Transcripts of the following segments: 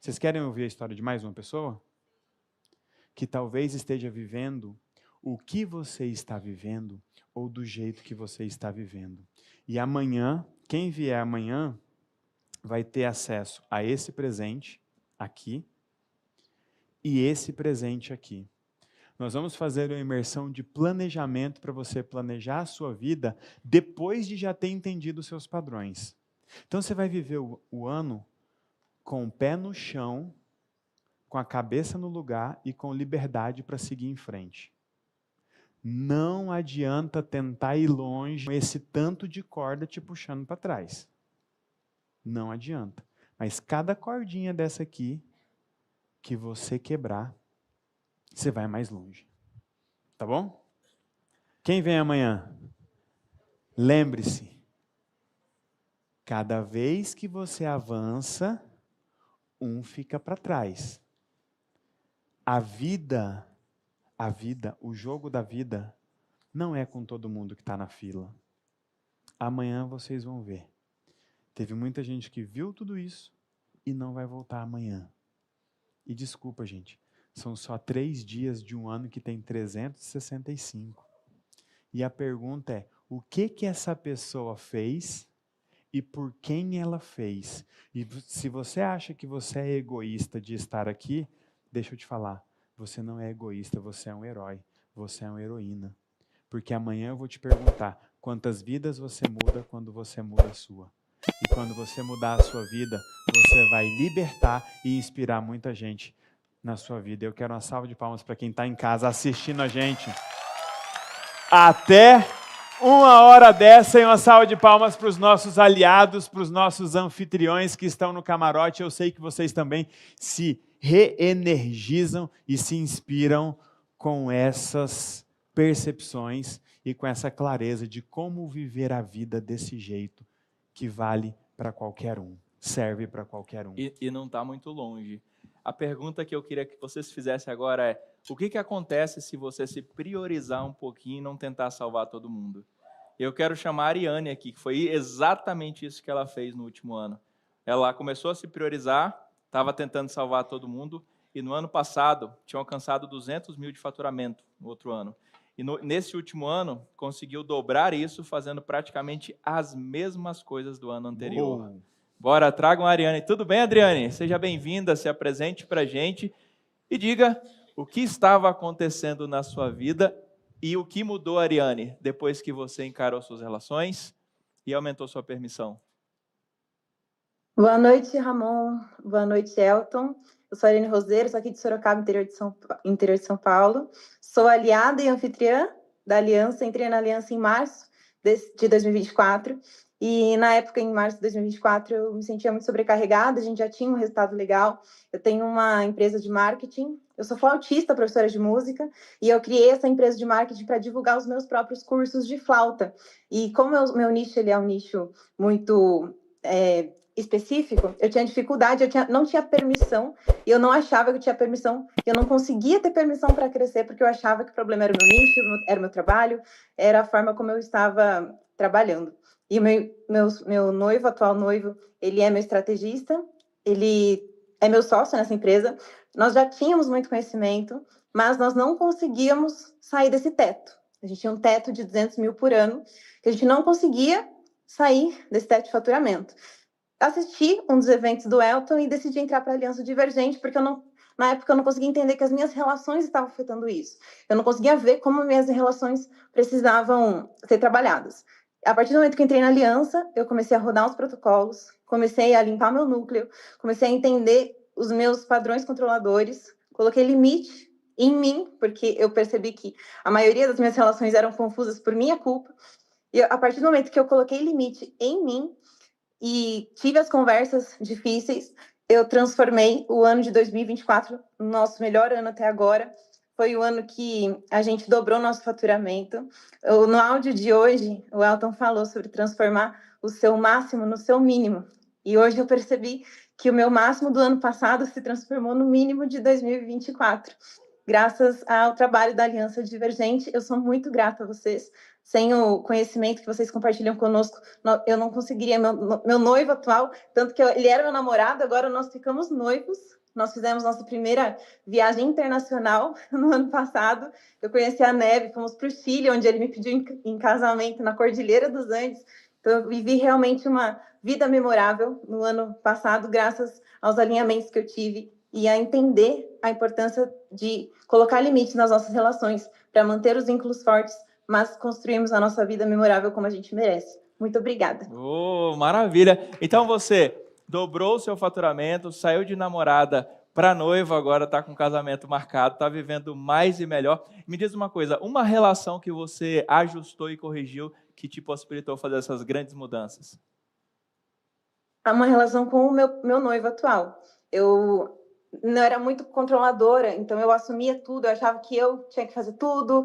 Vocês querem ouvir a história de mais uma pessoa? Que talvez esteja vivendo o que você está vivendo ou do jeito que você está vivendo. E amanhã, quem vier amanhã, vai ter acesso a esse presente aqui e esse presente aqui. Nós vamos fazer uma imersão de planejamento para você planejar a sua vida depois de já ter entendido os seus padrões. Então você vai viver o ano com o pé no chão, com a cabeça no lugar e com liberdade para seguir em frente. Não adianta tentar ir longe com esse tanto de corda te puxando para trás. Não adianta. Mas cada cordinha dessa aqui que você quebrar, você vai mais longe. Tá bom? Quem vem amanhã? Lembre-se, cada vez que você avança, um fica para trás. A vida, o jogo da vida, não é com todo mundo que está na fila. Amanhã vocês vão ver. Teve muita gente que viu tudo isso e não vai voltar amanhã. E desculpa, gente, são só 3 dias de um ano que tem 365. E a pergunta é, o que essa pessoa fez e por quem ela fez? E se você acha que você é egoísta de estar aqui, deixa eu te falar, você não é egoísta, você é um herói, você é uma heroína. Porque amanhã eu vou te perguntar, quantas vidas você muda quando você muda a sua? E quando você mudar a sua vida, você vai libertar e inspirar muita gente na sua vida. Eu quero uma salva de palmas para quem está em casa assistindo a gente. Até 1 hora dessa, e uma salva de palmas para os nossos aliados, para os nossos anfitriões que estão no camarote. Eu sei que vocês também se reenergizam e se inspiram com essas percepções e com essa clareza de como viver a vida desse jeito, que vale para qualquer um, serve para qualquer um. E não está muito longe. A pergunta que eu queria que vocês fizessem agora é, o que acontece se você se priorizar um pouquinho e não tentar salvar todo mundo? Eu quero chamar a Ariane aqui, que foi exatamente isso que ela fez no último ano. Ela começou a se priorizar, estava tentando salvar todo mundo, e no ano passado tinha alcançado 200 mil de faturamento no outro ano. E nesse último ano, conseguiu dobrar isso, fazendo praticamente as mesmas coisas do ano anterior. Uou. Bora, tragam a Ariane. Tudo bem, Adriane? Seja bem-vinda, se apresente para a gente e diga o que estava acontecendo na sua vida e o que mudou, Ariane, depois que você encarou suas relações e aumentou sua permissão. Boa noite, Ramon. Boa noite, Elton. Eu sou a Ariane Roseiro, sou aqui de Sorocaba, interior de São Paulo. Sou aliada e anfitriã da Aliança. Entrei na Aliança em março de 2024. E na época, em março de 2024, eu me sentia muito sobrecarregada, a gente já tinha um resultado legal. Eu tenho uma empresa de marketing, eu sou flautista, professora de música, e eu criei essa empresa de marketing para divulgar os meus próprios cursos de flauta. E como meu nicho ele é um nicho muito específico, eu tinha dificuldade, não tinha permissão, e eu não achava que eu tinha permissão, eu não conseguia ter permissão para crescer, porque eu achava que o problema era o meu nicho, era o meu trabalho, era a forma como eu estava trabalhando. E o meu noivo, atual noivo, ele é meu estrategista, ele é meu sócio nessa empresa. Nós já tínhamos muito conhecimento, mas nós não conseguíamos sair desse teto. A gente tinha um teto de 200 mil por ano, que a gente não conseguia sair desse teto de faturamento. Assisti um dos eventos do Elton e decidi entrar para a Aliança Divergente, porque na época eu não conseguia entender que as minhas relações estavam afetando isso. Eu não conseguia ver como minhas relações precisavam ser trabalhadas. A partir do momento que eu entrei na Aliança, eu comecei a rodar os protocolos, comecei a limpar meu núcleo, comecei a entender os meus padrões controladores, coloquei limite em mim, porque eu percebi que a maioria das minhas relações eram confusas por minha culpa. E a partir do momento que eu coloquei limite em mim e tive as conversas difíceis, eu transformei o ano de 2024 no nosso melhor ano até agora. Foi o ano que a gente dobrou nosso faturamento. No áudio de hoje, o Elton falou sobre transformar o seu máximo no seu mínimo. E hoje eu percebi que o meu máximo do ano passado se transformou no mínimo de 2024. Graças ao trabalho da Aliança Divergente, eu sou muito grata a vocês. sem o conhecimento que vocês compartilham conosco, eu não conseguiria. Meu noivo atual, tanto que ele era meu namorado, agora nós ficamos noivos. Nós fizemos nossa primeira viagem internacional no ano passado. Eu conheci a neve, fomos para o Chile, onde ele me pediu em casamento na Cordilheira dos Andes. Então, eu vivi realmente uma vida memorável no ano passado, graças aos alinhamentos que eu tive e a entender a importância de colocar limites nas nossas relações para manter os vínculos fortes, mas construirmos a nossa vida memorável como a gente merece. Muito obrigada. Oh, maravilha! Então você dobrou o seu faturamento, saiu de namorada para noiva, agora está com casamento marcado, está vivendo mais e melhor. Me diz uma coisa, uma relação que você ajustou e corrigiu que te possibilitou fazer essas grandes mudanças? Há uma relação com o meu noivo atual. Eu não era muito controladora, então eu assumia tudo, eu achava que eu tinha que fazer tudo,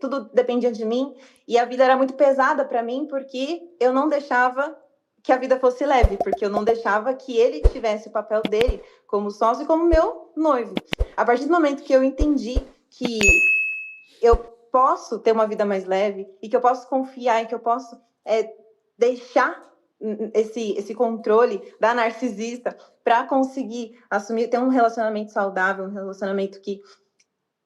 tudo dependia de mim, e a vida era muito pesada para mim, porque eu não deixava que a vida fosse leve, porque eu não deixava que ele tivesse o papel dele como sócio e como meu noivo. A partir do momento que eu entendi que eu posso ter uma vida mais leve e que eu posso confiar e que eu posso deixar esse controle da narcisista para conseguir assumir, ter um relacionamento saudável, um relacionamento que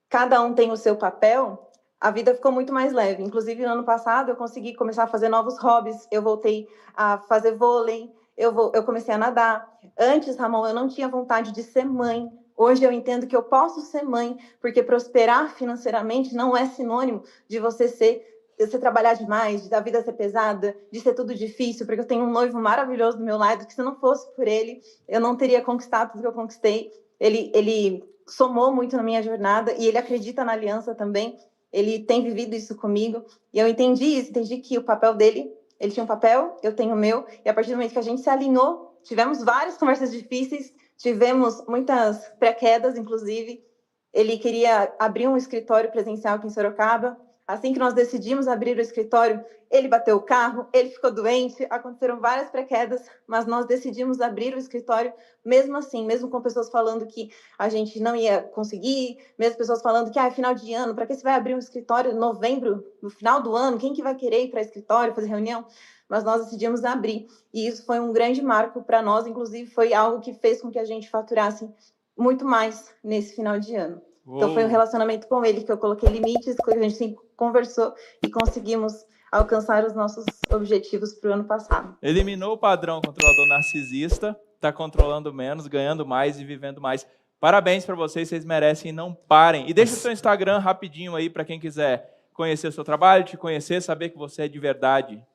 cada um tem o seu papel, a vida ficou muito mais leve. Inclusive, no ano passado, eu consegui começar a fazer novos hobbies. Eu voltei a fazer vôlei, eu comecei a nadar. Antes, Ramon, eu não tinha vontade de ser mãe. Hoje eu entendo que eu posso ser mãe, porque prosperar financeiramente não é sinônimo de você trabalhar demais, de a vida ser pesada, de ser tudo difícil, porque eu tenho um noivo maravilhoso do meu lado, que se não fosse por ele, eu não teria conquistado tudo que eu conquistei. Ele somou muito na minha jornada e ele acredita na aliança também. Ele tem vivido isso comigo e eu entendi isso, entendi que o papel dele, ele tinha um papel, eu tenho o meu, e a partir do momento que a gente se alinhou, tivemos várias conversas difíceis, tivemos muitas pré-quedas, inclusive. Ele queria abrir um escritório presencial aqui em Sorocaba. Assim que nós decidimos abrir o escritório, ele bateu o carro, ele ficou doente, aconteceram várias pré-quedas, mas nós decidimos abrir o escritório mesmo assim, mesmo com pessoas falando que a gente não ia conseguir, mesmo pessoas falando que é final de ano, para que você vai abrir um escritório em novembro, no final do ano, quem que vai querer ir para escritório, fazer reunião? Mas nós decidimos abrir, e isso foi um grande marco para nós, inclusive foi algo que fez com que a gente faturasse muito mais nesse final de ano. Então foi um relacionamento com ele que eu coloquei limites, que a gente conversou e conseguimos alcançar os nossos objetivos para o ano passado. Eliminou o padrão controlador narcisista, está controlando menos, ganhando mais e vivendo mais. Parabéns para vocês, vocês merecem, não parem. E deixa o seu Instagram rapidinho aí para quem quiser conhecer o seu trabalho, te conhecer, saber que você é de verdade.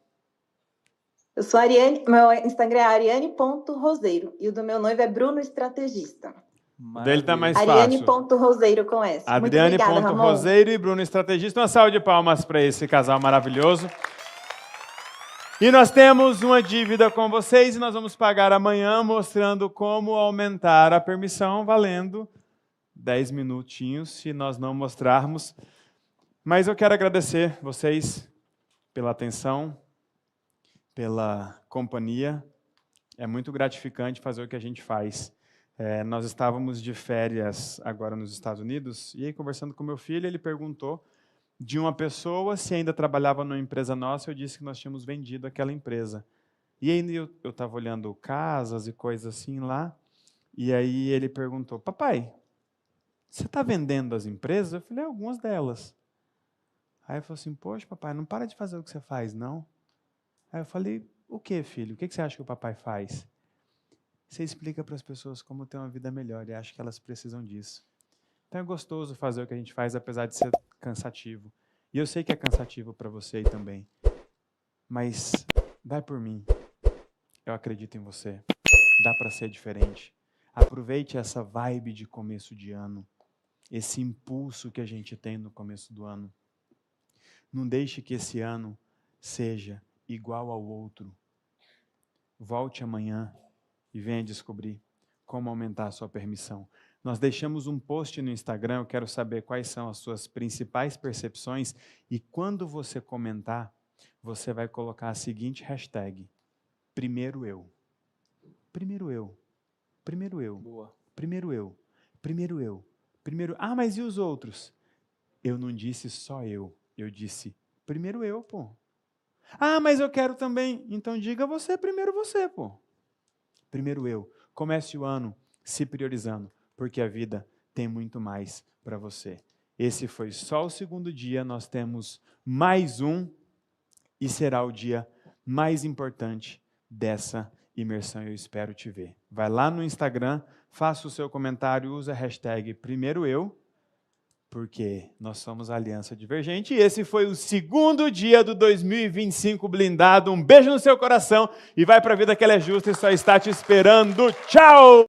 Eu sou a Ariane, meu Instagram é ariane.roseiro e o do meu noivo é Bruno Estrategista. O dele tá mais fácil. Ariane.roseiro com S. Adriane.roseiro e Bruno Estrategista. Uma salva de palmas para esse casal maravilhoso. E nós temos uma dívida com vocês e nós vamos pagar amanhã mostrando como aumentar a permissão valendo 10 minutinhos se nós não mostrarmos. Mas eu quero agradecer vocês pela atenção, pela companhia. É muito gratificante fazer o que a gente faz. Nós estávamos de férias agora nos Estados Unidos e aí, conversando com meu filho, ele perguntou de uma pessoa se ainda trabalhava numa empresa nossa. Eu disse que nós tínhamos vendido aquela empresa. E aí eu estava olhando casas e coisas assim lá, e aí ele perguntou, papai, você está vendendo as empresas? Eu falei, algumas delas. Aí ele falou assim, poxa papai, não para de fazer o que você faz, não. Aí eu falei, o que, filho? O que você acha que o papai faz? Você explica para as pessoas como ter uma vida melhor, e acho que elas precisam disso. Então é gostoso fazer o que a gente faz, apesar de ser cansativo. E eu sei que é cansativo para você também. Mas vai por mim. Eu acredito em você. Dá para ser diferente. Aproveite essa vibe de começo de ano. Esse impulso que a gente tem no começo do ano. Não deixe que esse ano seja igual ao outro. Volte amanhã e venha descobrir como aumentar a sua permissão. Nós deixamos um post no Instagram, eu quero saber quais são as suas principais percepções e quando você comentar, você vai colocar a seguinte hashtag: primeiro eu. Primeiro eu. Primeiro eu. Boa. Primeiro eu. Primeiro eu. Primeiro, mas e os outros? Eu não disse só eu disse Primeiro eu, pô. Ah, mas eu quero também. Então diga você, primeiro você, pô. Primeiro eu. Comece o ano se priorizando, porque a vida tem muito mais para você. Esse foi só o segundo dia, nós temos mais um e será o dia mais importante dessa imersão. Eu espero te ver. Vai lá no Instagram, faça o seu comentário, usa a hashtag primeiro eu, porque nós somos a Aliança Divergente. E esse foi o segundo dia do 2025 blindado. Um beijo no seu coração e vai para a vida que ela é justa e só está te esperando. Tchau!